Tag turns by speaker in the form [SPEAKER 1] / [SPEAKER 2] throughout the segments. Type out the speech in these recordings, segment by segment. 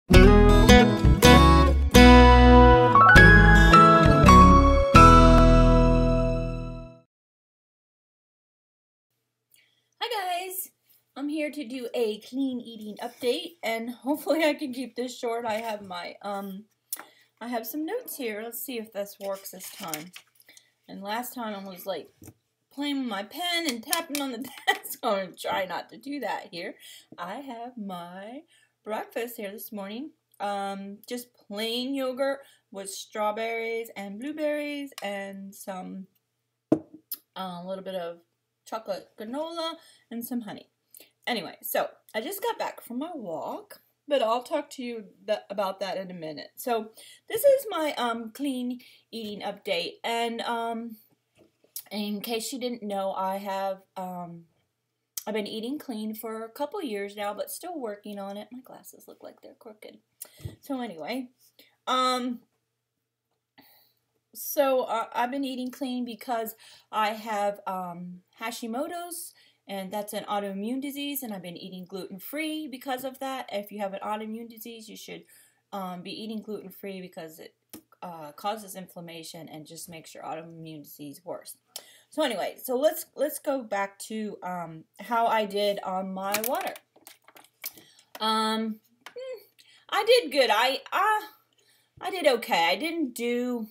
[SPEAKER 1] Hi guys, I'm here to do a clean eating update, and hopefully I can keep this short. I have some notes here. Let's see if this works this time. And last time I was like playing with my pen and tapping on the desk. I'm gonna try not to do that here. I have my breakfast here this morning. Just plain yogurt with strawberries and blueberries and some a little bit of chocolate granola and some honey. Anyway, so I just got back from my walk, but I'll talk to you about that in a minute. So this is my clean eating update, and in case you didn't know, I've been eating clean for a couple years now, but still working on it. My glasses look like they're crooked. So anyway, I've been eating clean because I have Hashimoto's, and that's an autoimmune disease, and I've been eating gluten-free because of that. If you have an autoimmune disease, you should be eating gluten-free because it causes inflammation and just makes your autoimmune disease worse. So anyway, so let's go back to how I did on my water. I did good. I did okay. I didn't do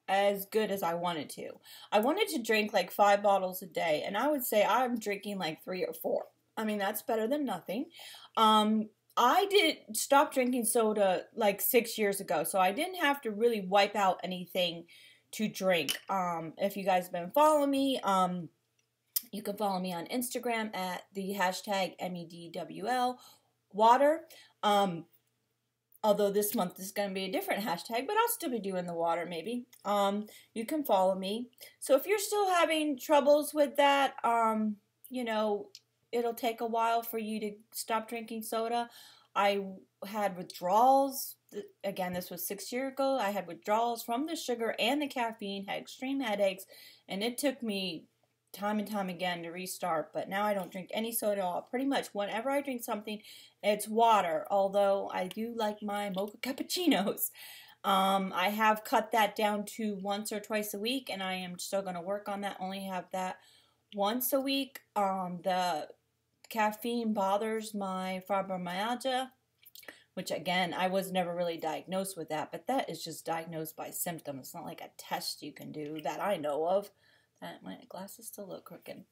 [SPEAKER 1] as good as I wanted to. I wanted to drink like 5 bottles a day, and I would say I'm drinking like 3 or 4. I mean, that's better than nothing. I did stop drinking soda like 6 years ago, so I didn't have to really wipe out anything to drink. If you guys have been following me, you can follow me on Instagram at the hashtag MEDWL water. Although this month is going to be a different hashtag, but I'll still be doing the water maybe. You can follow me. So if you're still having troubles with that, you know, it'll take a while for you to stop drinking soda. I had withdrawals. Again, this was 6 years ago. I had withdrawals from the sugar and the caffeine, had extreme headaches, and it took me time and time again to restart. But now I don't drink any soda at all. Pretty much whenever I drink something, it's water, although I do like my mocha cappuccinos. I have cut that down to once or twice a week, and I am still going to work on that. Only have that once a week. The caffeine bothers my fibromyalgia, which again, I was never really diagnosed with that, but that is just diagnosed by symptoms. It's not like a test you can do that I know of. My glasses still look crooked.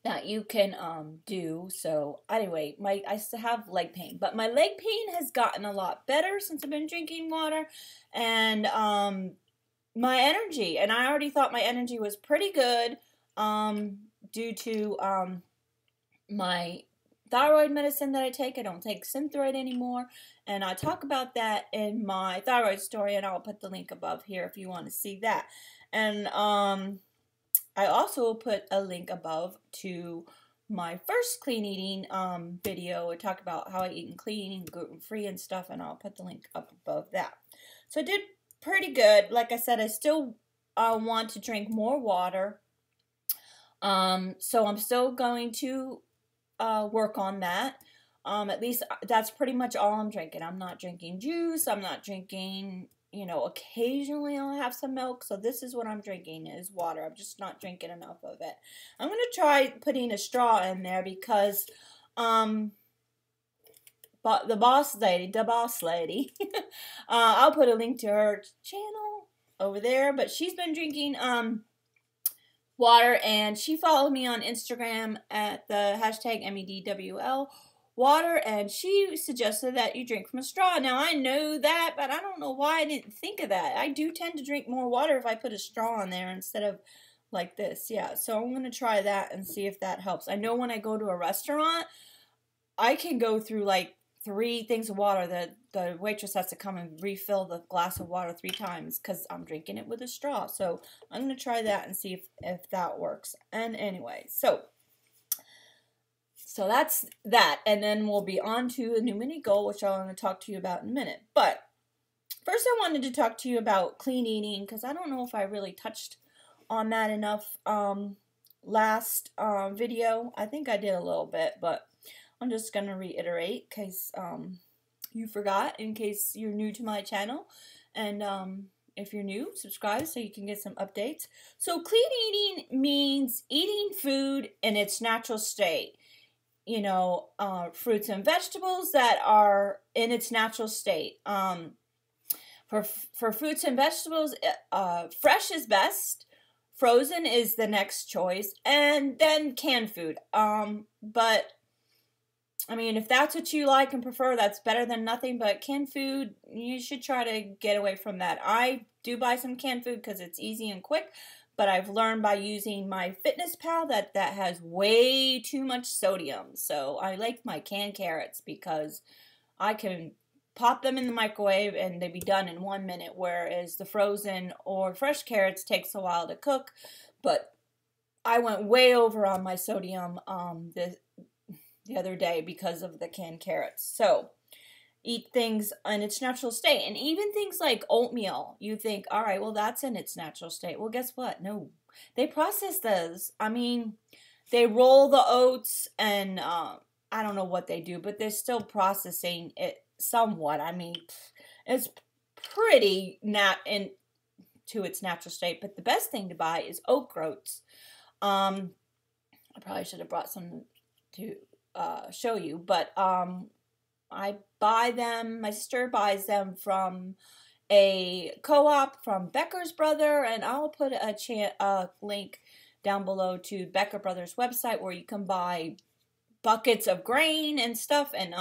[SPEAKER 1] That you can do. So anyway, I still have leg pain, but my leg pain has gotten a lot better since I've been drinking water, and my energy. And I already thought my energy was pretty good due to my thyroid medicine that I take. I don't take Synthroid anymore, and I talk about that in my thyroid story, and I'll put the link above here if you want to see that. And I also put a link above to my first clean eating video. I talk about how I eat clean and gluten-free and stuff, and I'll put the link up above that. So I did pretty good. Like I said, I still want to drink more water. So I'm still going to work on that. At least that's pretty much all I'm drinking. I'm not drinking juice. I'm not drinking, you know, occasionally I'll have some milk. So this is what I'm drinking is water. I'm just not drinking enough of it. I'm going to try putting a straw in there because but the boss lady, I'll put a link to her channel over there, but she's been drinking water, and she followed me on Instagram at the hashtag MEDWL water, and she suggested that you drink from a straw. Now I know that, but I don't know why I didn't think of that. I do tend to drink more water if I put a straw in there instead of like this. Yeah, so I'm going to try that and see if that helps. I know when I go to a restaurant, I can go through like 3 things of water. The waitress has to come and refill the glass of water 3 times because I'm drinking it with a straw. So I'm going to try that and see if that works. And anyway, so that's that. And then we'll be on to a new mini goal, which I'm going to talk to you about in a minute. But first I wanted to talk to you about clean eating because I don't know if I really touched on that enough last video. I think I did a little bit, but I'm just going to reiterate because you forgot, in case you're new to my channel. And if you're new, subscribe so you can get some updates. So clean eating means eating food in its natural state. You know, fruits and vegetables that are in its natural state. For fruits and vegetables, fresh is best. Frozen is the next choice, and then canned food. But I mean, if that's what you like and prefer, that's better than nothing. But canned food, you should try to get away from that. I do buy some canned food because it's easy and quick. But I've learned by using my Fitness Pal that that has way too much sodium. So I like my canned carrots because I can pop them in the microwave and they'd be done in 1 minute, whereas the frozen or fresh carrots takes a while to cook. But I went way over on my sodium the other day because of the canned carrots. So eat things in its natural state. And even things like oatmeal, you think, all right, well, that's in its natural state. Well, guess what? No, they process those. I mean, they roll the oats and I don't know what they do, but they're still processing it somewhat. I mean, it's pretty not into its natural state. But the best thing to buy is oat groats. I probably should have brought some to show you, but I buy them, my sister buys them from a co-op from Becker's Brother, and I'll put a link down below to Becker Brothers website where you can buy buckets of grain and stuff. And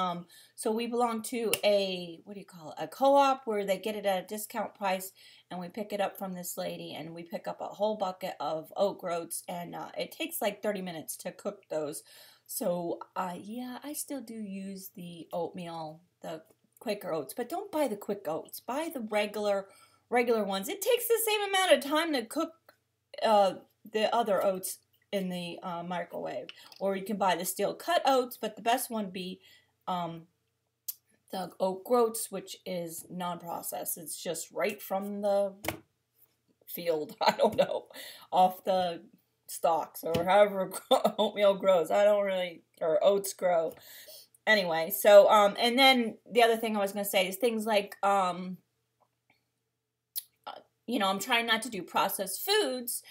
[SPEAKER 1] so we belong to a, what do you call it, a co-op where they get it at a discount price, and we pick it up from this lady, and we pick up a whole bucket of oat groats, and it takes like 30 minutes to cook those. So, yeah, I still do use the oatmeal, the Quaker oats, but don't buy the quick oats. Buy the regular ones. It takes the same amount of time to cook the other oats in the microwave. Or you can buy the steel cut oats, but the best one be the oat groats, which is non-processed. It's just right from the field, I don't know, off the stalks or however oatmeal grows. I don't really, or oats grow. Anyway, so and then the other thing I was going to say is things like you know, I'm trying not to do processed foods.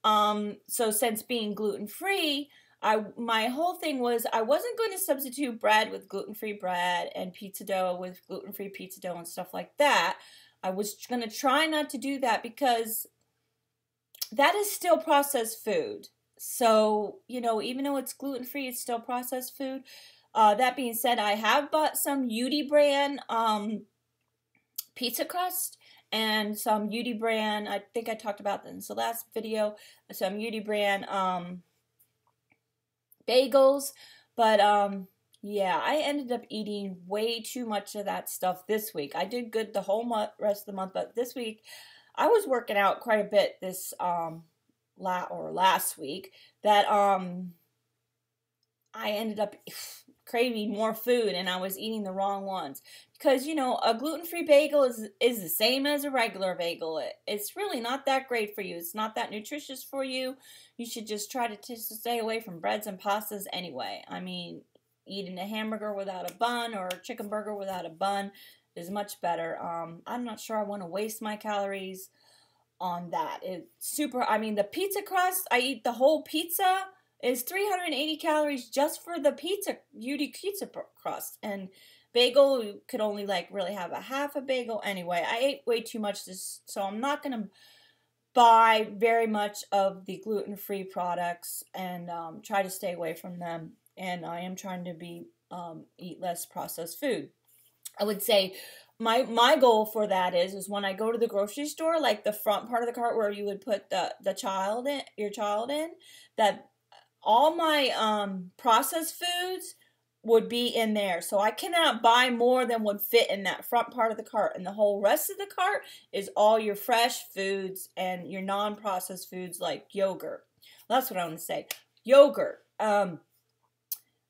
[SPEAKER 1] So since being gluten-free, my whole thing was I wasn't going to substitute bread with gluten-free bread and pizza dough with gluten-free pizza dough and stuff like that. I was going to try not to do that because that is still processed food. So, you know, even though it's gluten-free, it's still processed food. That being said, I have bought some UD brand pizza crust and some UD brand, I think I talked about this in the last video, some UD brand bagels. But yeah, I ended up eating way too much of that stuff this week. I did good the whole rest of the month, but this week I was working out quite a bit this last week that I ended up craving more food, and I was eating the wrong ones. Because, you know, a gluten-free bagel is the same as a regular bagel. It's really not that great for you. It's not that nutritious for you. You should just try to stay away from breads and pastas anyway. I mean, eating a hamburger without a bun or a chicken burger without a bun is much better. I'm not sure I want to waste my calories on that. It's super, I mean, the pizza crust, I eat the whole pizza, is 380 calories just for the pizza, UD pizza crust. And bagel, you could only like really have a half a bagel. Anyway, I ate way too much so I'm not going to buy very much of the gluten-free products and try to stay away from them. And I am trying to eat less processed food. I would say my goal for that is when I go to the grocery store, like the front part of the cart where you would put your child in, that all my processed foods would be in there. So I cannot buy more than would fit in that front part of the cart. And the whole rest of the cart is all your fresh foods and your non-processed foods like yogurt. Well, that's what I want to say. Yogurt.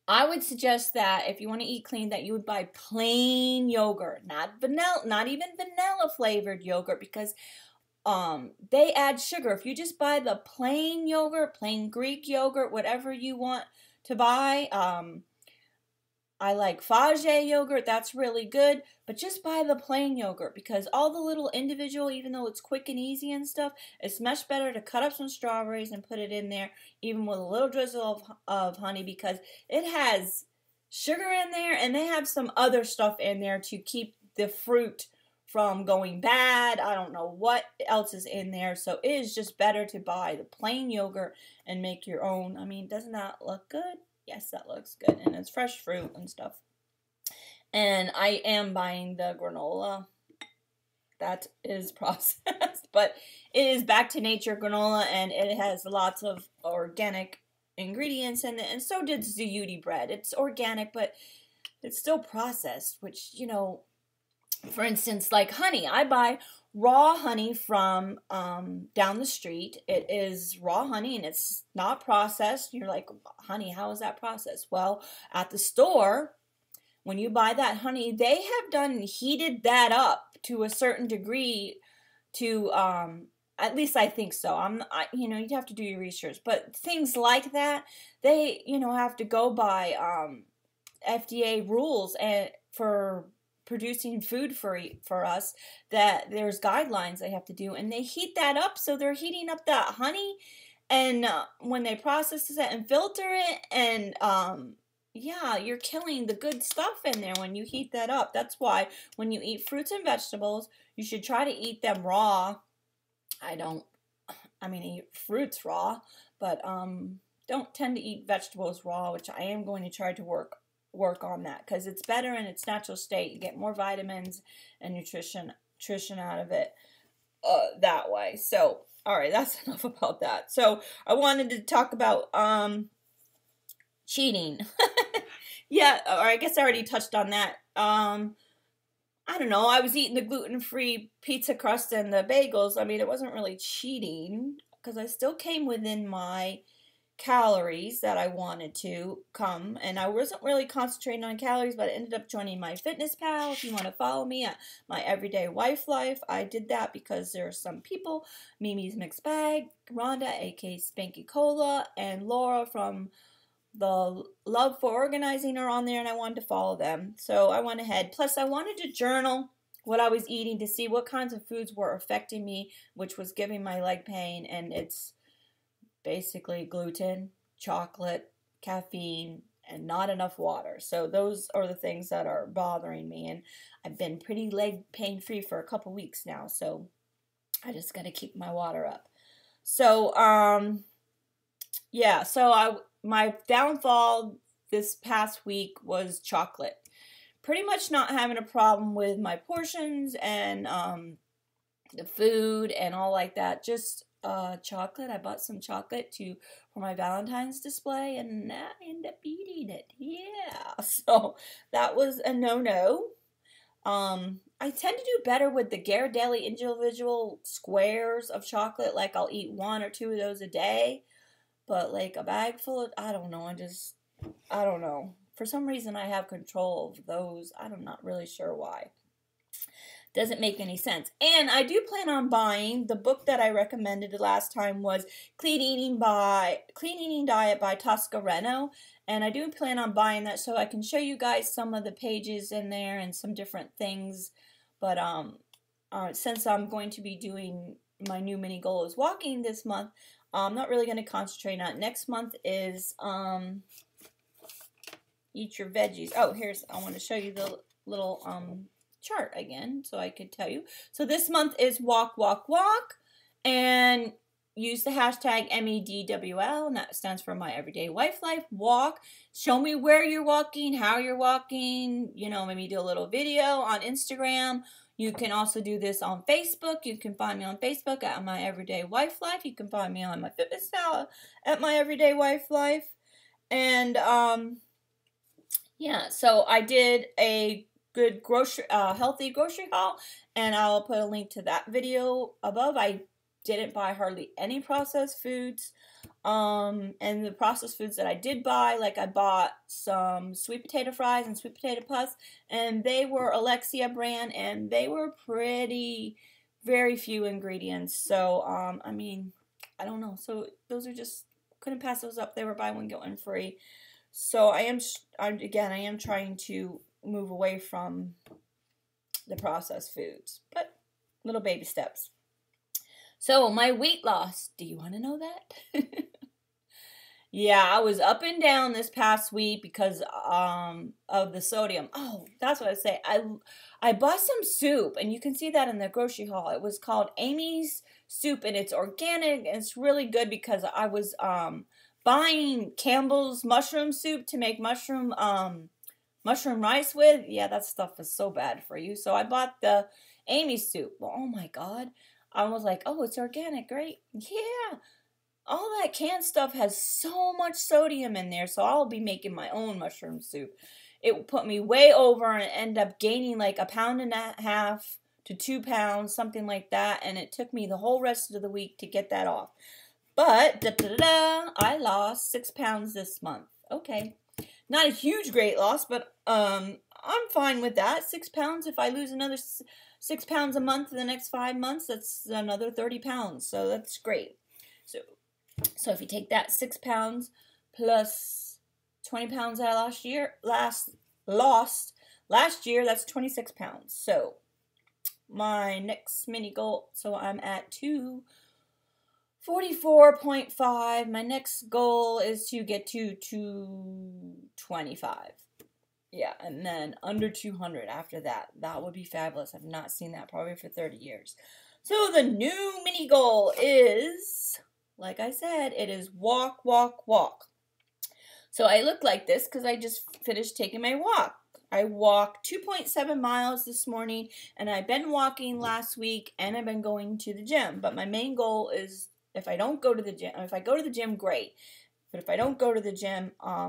[SPEAKER 1] I would suggest that if you want to eat clean, that you would buy plain yogurt, not even vanilla flavored yogurt, because they add sugar. If you just buy the plain yogurt, plain Greek yogurt, whatever you want to buy, I like Fage yogurt, that's really good, but just buy the plain yogurt because all the little individual, even though it's quick and easy and stuff, it's much better to cut up some strawberries and put it in there, even with a little drizzle of honey, because it has sugar in there and they have some other stuff in there to keep the fruit from going bad. I don't know what else is in there, so it is just better to buy the plain yogurt and make your own. I mean, doesn't that look good? Yes, that looks good, and it's fresh fruit and stuff. And I am buying the granola. That is processed, but it is back to nature granola, and it has lots of organic ingredients in it, and so did Zuyuti bread. It's organic, but it's still processed, which, you know, for instance, like honey. I buy raw honey from down the street. It is raw honey and it's not processed. You're like, honey, how is that processed? Well, at the store, when you buy that honey, they have heated that up to a certain degree to, at least I think so. You know, you'd have to do your research, but things like that, they, you know, have to go by FDA rules and for producing food for us, that there's guidelines they have to do, and they heat that up. So they're heating up that honey, and when they process it and filter it, and yeah, you're killing the good stuff in there when you heat that up. That's why when you eat fruits and vegetables, you should try to eat them raw. I mean, eat fruits raw, but don't tend to eat vegetables raw, which I am going to try to work on that, because it's better in its natural state. You get more vitamins and nutrition out of it that way. So, all right, that's enough about that. So I wanted to talk about cheating. Yeah, or I guess I already touched on that. I don't know, I was eating the gluten-free pizza crust and the bagels. I mean, it wasn't really cheating because I still came within my calories that I wanted to come, and I wasn't really concentrating on calories, but I ended up joining my fitness pal. If you want to follow me at my everyday wife life, I did that because there are some people, Mimi's Mixed Bag, Rhonda aka Spanky Cola, and Laura from the Love for Organizing are on there, and I wanted to follow them, so I went ahead. Plus I wanted to journal what I was eating to see what kinds of foods were affecting me, which was giving my leg pain, and it's basically gluten, chocolate, caffeine, and not enough water. So those are the things that are bothering me, and I've been pretty leg pain free for a couple weeks now, so I just got to keep my water up. So yeah, so my downfall this past week was chocolate. Pretty much not having a problem with my portions and the food and all like that. Just chocolate. I bought some chocolate for my Valentine's display, and I ended up eating it. Yeah, so that was a no-no. I tend to do better with the Ghirardelli individual squares of chocolate. Like I'll eat 1 or 2 of those a day, but like a bag full of, I don't know. I don't know. For some reason, I have control of those. I'm not really sure why. Doesn't make any sense. And I do plan on buying the book that I recommended last time was Clean Eating Diet by Tosca Reno, and I do plan on buying that so I can show you guys some of the pages in there and some different things. But since I'm going to be doing my new mini goal is walking this month, I'm not really going to concentrate on it. Next month is eat your veggies. Oh, I want to show you the little chart again so I could tell you. So this month is walk, walk, walk, and use the hashtag MEDWL, and that stands for My Everyday Wife Life. Walk. Show me where you're walking, how you're walking, you know, maybe do a little video on Instagram. You can also do this on Facebook. You can find me on Facebook at My Everyday Wife Life. You can find me on my fitness pal at My Everyday Wife Life. And yeah, so I did a good healthy grocery haul, and I'll put a link to that video above. I didn't buy hardly any processed foods, and the processed foods that I did buy, like I bought some sweet potato fries and sweet potato puffs, and they were Alexia brand, and they were very few ingredients. So I mean, I don't know. So those are just, couldn't pass those up. They were buy one get one free. So I am trying to move away from the processed foods, but little baby steps. So my weight loss, do you want to know that? Yeah, I was up and down this past week because of the sodium. Oh, that's what I say. I bought some soup, and you can see that in the grocery haul. It was called Amy's soup, and it's organic, and it's really good because I was buying Campbell's mushroom soup to make mushroom rice with. Yeah, that stuff is so bad for you. So I bought the Amy's soup. Well, oh my God. I was like, oh, it's organic, great. Yeah. All that canned stuff has so much sodium in there, so I'll be making my own mushroom soup. It will put me way over and end up gaining like 1.5 pounds to 2 pounds, something like that, and it took me the whole rest of the week to get that off. But, I lost 6 pounds this month. Okay. Not a huge great loss, but I'm fine with that. 6 pounds, if I lose another 6 pounds a month in the next 5 months, that's another 30 pounds, so that's great. So if you take that 6 pounds plus 20 pounds I lost last year, that's 26 pounds. So my next mini goal, so I'm at 244.5. My next goal is to get to 225. Yeah, and then under 200 after that. That would be fabulous. I've not seen that probably for 30 years. So the new mini goal is, like I said, it is walk, walk, walk. So I look like this because I just finished taking my walk. I walked 2.7 miles this morning, and I've been walking last week, and I've been going to the gym. But my main goal is, if I don't go to the gym, if I go to the gym, great. But if I don't go to the gym, I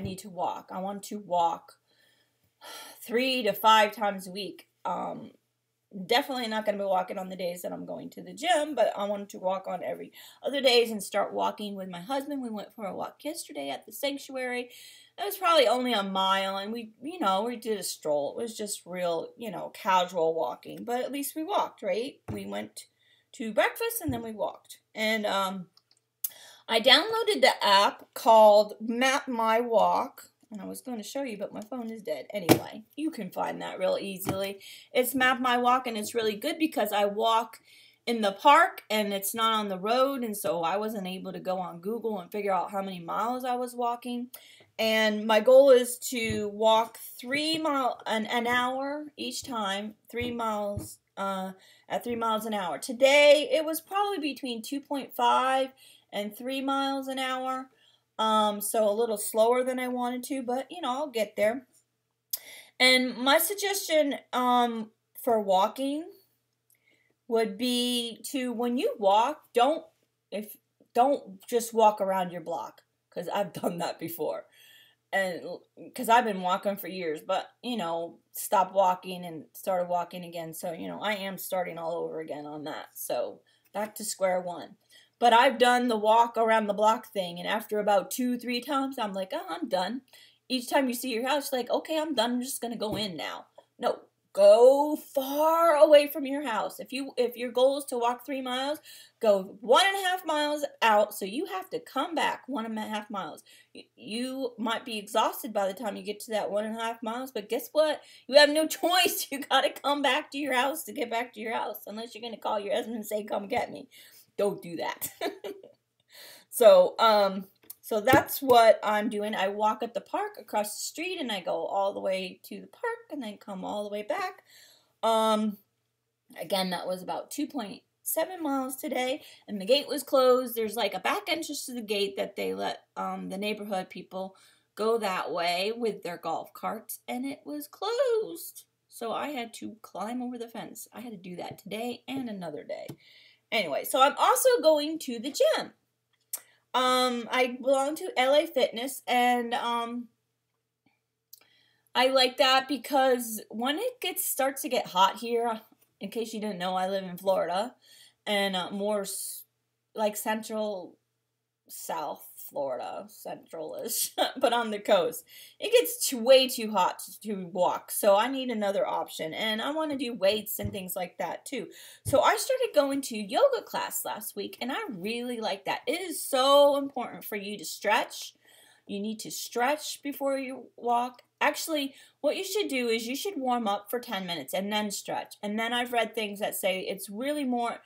[SPEAKER 1] need to walk. I want to walk 3 to 5 times a week. Definitely not going to be walking on the days that I'm going to the gym, but I wanted to walk on every other days and start walking with my husband. We went for a walk yesterday at the sanctuary. It was probably only a mile, and we did a stroll. It was just real, casual walking, but at least we walked, right? We went to breakfast and then we walked. And I downloaded the app called Map My Walk. And I was going to show you, but my phone is dead. Anyway, you can find that real easily. It's Map My Walk, and it's really good because I walk in the park, and it's not on the road, and so I wasn't able to go on Google and figure out how many miles I was walking. And my goal is to walk 3 miles an hour each time, 3 miles at 3 miles an hour. Today, it was probably between 2.5 and 3 miles an hour. So a little slower than I wanted to, but I'll get there. And my suggestion for walking would be to, when you walk, don't just walk around your block, because I've done that before. And because I've been walking for years, but stopped walking and started walking again. So I am starting all over again on that. So back to square one. But I've done the walk around the block thing, and after about 2-3 times, I'm like, oh, I'm done. Each time you see your house, you're like, okay, I'm done. I'm just going to go in now. No, go far away from your house. If your goal is to walk 3 miles, go 1.5 miles out, so you have to come back 1.5 miles. You might be exhausted by the time you get to that 1.5 miles, but guess what? You have no choice. You got to come back to your house to get back to your house, unless you're going to call your husband and say, come get me. Don't do that. So that's what I'm doing. I walk at the park across the street, and I go all the way to the park and then come all the way back. Again, that was about 2.7 miles today, and the gate was closed. There's like a back entrance to the gate that they let the neighborhood people go that way with their golf carts, and it was closed. So I had to climb over the fence. I had to do that today and another day. Anyway, so I'm also going to the gym. I belong to LA Fitness, and I like that because when it starts to get hot here, in case you didn't know, I live in Florida, and more like central South Florida, central-ish, but on the coast. It gets way too hot to walk, so I need another option, and I want to do weights and things like that too. So I started going to yoga class last week, and I really like that. It is so important for you to stretch, You need to stretch before you walk. Actually, what you should do is you should warm up for 10 minutes and then stretch. And then I've read things that say it's really more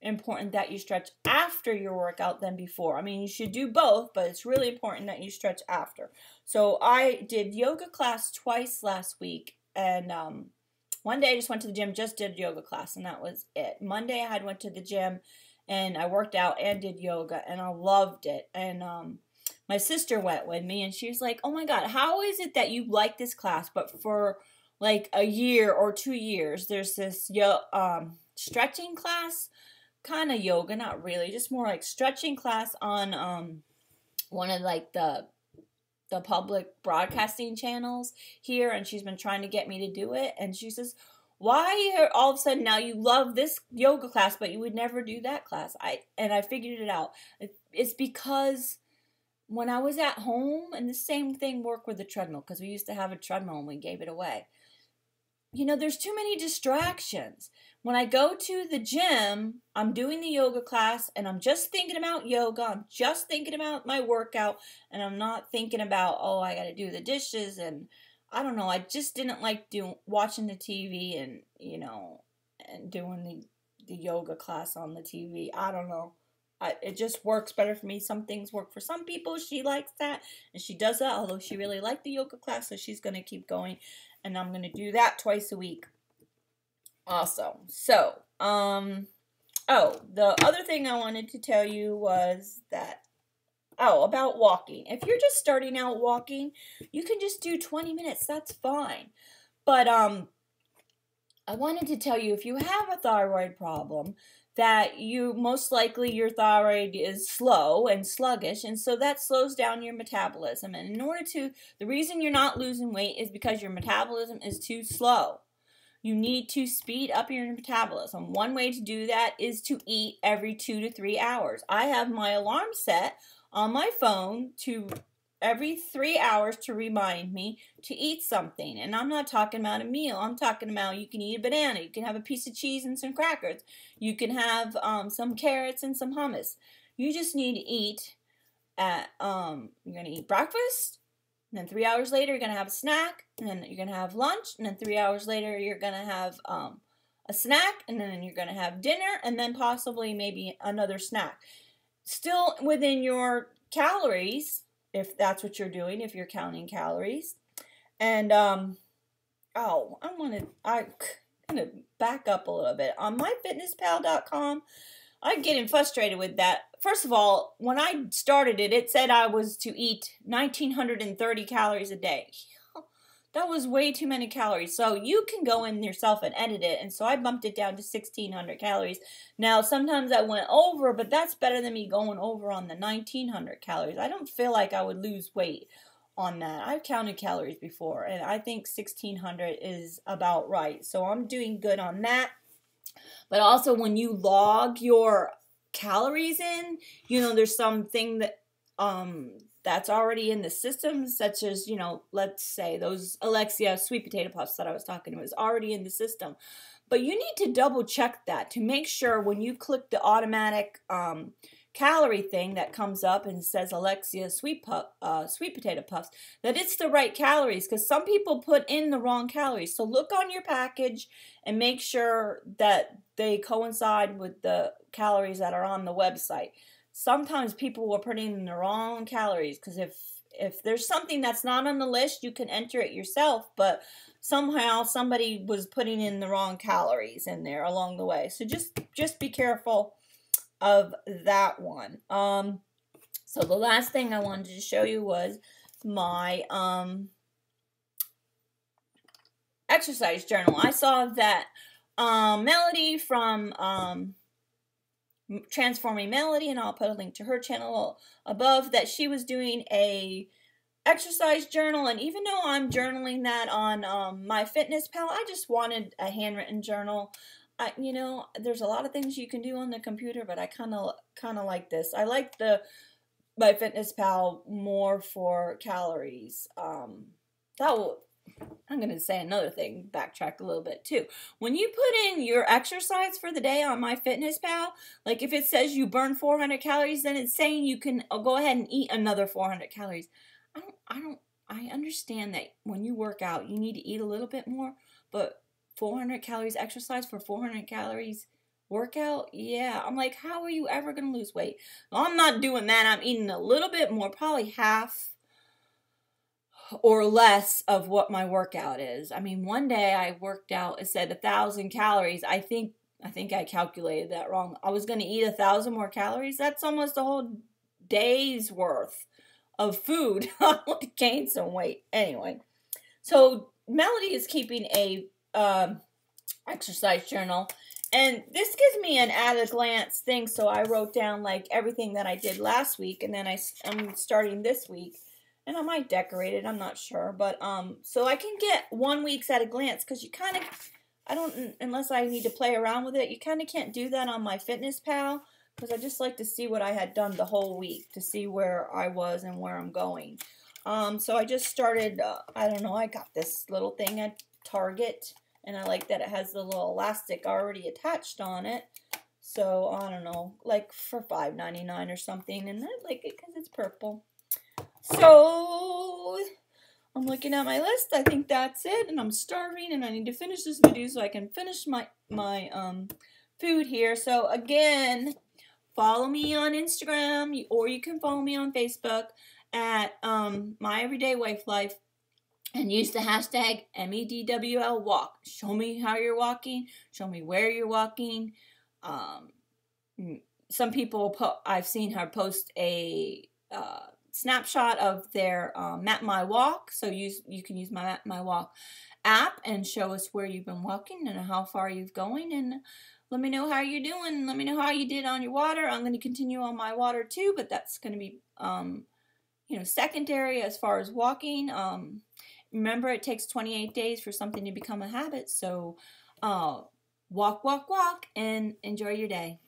[SPEAKER 1] important that you stretch after your workout than before. I mean, you should do both, but it's really important that you stretch after. So I did yoga class twice last week, and one day I just went to the gym, just did yoga class, and that was it. Monday I went to the gym, and I worked out and did yoga, and I loved it. And my sister went with me, and she was like, oh my God, how is it that you like this class, but for like a year or 2 years, there's this stretching class, kind of yoga, not really, just more like stretching class on one of like the public broadcasting channels here, and she's been trying to get me to do it. And she says, why all of a sudden now you love this yoga class, but you would never do that class? I figured it out. It's because when I was at home, and the same thing worked with the treadmill, because we used to have a treadmill and we gave it away. You know, there's too many distractions. When I go to the gym, I'm doing the yoga class, and I'm just thinking about yoga. I'm just thinking about my workout, and I'm not thinking about, oh, I got to do the dishes, and I don't know. I just didn't like watching the TV and, you know, and doing the yoga class on the TV. I don't know. It just works better for me. Some things work for some people. She likes that, and she does that, although she really liked the yoga class, so she's going to keep going, and I'm going to do that twice a week. Awesome. So, the other thing I wanted to tell you was that, about walking. If you're just starting out walking, you can just do 20 minutes. That's fine. But, I wanted to tell you, if you have a thyroid problem, that most likely your thyroid is slow and sluggish, and so that slows down your metabolism. And the reason you're not losing weight is because your metabolism is too slow. You need to speed up your metabolism. One way to do that is to eat every 2 to 3 hours. I have my alarm set on my phone to every 3 hours to remind me to eat something. And I'm not talking about a meal. I'm talking about you can eat a banana. You can have a piece of cheese and some crackers. You can have some carrots and some hummus. You just need to eat you're going to eat breakfast. And then 3 hours later, you're going to have a snack, and then you're going to have lunch, and then 3 hours later, you're going to have a snack, and then you're going to have dinner, and then possibly maybe another snack. Still within your calories, if that's what you're doing, if you're counting calories. And, I'm going to back up a little bit. On myfitnesspal.com, I'm getting frustrated with that. First of all, when I started it, it said I was to eat 1,930 calories a day. That was way too many calories. So you can go in yourself and edit it. And so I bumped it down to 1,600 calories. Now, sometimes I went over, but that's better than me going over on the 1,900 calories. I don't feel like I would lose weight on that. I've counted calories before, and I think 1,600 is about right. So I'm doing good on that. But also, when you log your calories in, you know, there's something that that's already in the system, such as, you know, let's say those Alexia sweet potato puffs that I was talking about is already in the system. But you need to double check that to make sure when you click the automatic calorie thing that comes up and says Alexia sweet potato puffs, that it's the right calories, because some people put in the wrong calories. So look on your package and make sure that they coincide with the calories that are on the website. Sometimes people were putting in the wrong calories, because if there's something that's not on the list, you can enter it yourself, but somehow somebody was putting in the wrong calories in there along the way. So just be careful of that one. So the last thing I wanted to show you was my exercise journal. I saw that Melody from Transforming Melody, and I'll put a link to her channel above, that she was doing a exercise journal. And even though I'm journaling that on MyFitnessPal, I just wanted a handwritten journal. You know, there's a lot of things you can do on the computer, but I kind of like this. I like the MyFitnessPal more for calories. I'm going to say another thing, backtrack a little bit too. When you put in your exercise for the day on MyFitnessPal, like if it says you burn 400 calories, then it's saying you can go ahead and eat another 400 calories. I understand that when you work out, you need to eat a little bit more, but 400 calories exercise for 400 calories workout? Yeah. I'm like, how are you ever going to lose weight? Well, I'm not doing that. I'm eating a little bit more, probably half or less of what my workout is. I mean, one day I worked out, it said 1,000 calories. I think I calculated that wrong. I was going to eat 1,000 more calories. That's almost a whole day's worth of food. I want to gain some weight. Anyway, so Melody is keeping a exercise journal, and this gives me an at a glance thing. So I wrote down like everything that I did last week, and then I'm starting this week, and I might decorate it. I'm not sure, but so I can get 1 week's at a glance, because you kind of, I don't, unless I need to play around with it, you kind of can't do that on my Fitness Pal, because I just like to see what I had done the whole week, to see where I was and where I'm going. So I just started, I don't know, I got this little thing at Target, and I like that it has the little elastic already attached on it. So, I don't know, like for $5.99 or something, and I like it because it's purple. So, I'm looking at my list. I think that's it, and I'm starving, and I need to finish this video so I can finish my food here. So, again, follow me on Instagram, or you can follow me on Facebook at My Everyday Wife Life, and use the hashtag MEDWL walk. Show me how you're walking. Show me where you're walking. Some people, I've seen her post a snapshot of their Map My Walk. So you can use my Map My Walk app and show us where you've been walking and how far you've going, and let me know how you're doing. Let me know how you did on your water. I'm going to continue on my water too, but that's going to be secondary as far as walking. Remember, it takes 28 days for something to become a habit. So walk, walk, walk, and enjoy your day.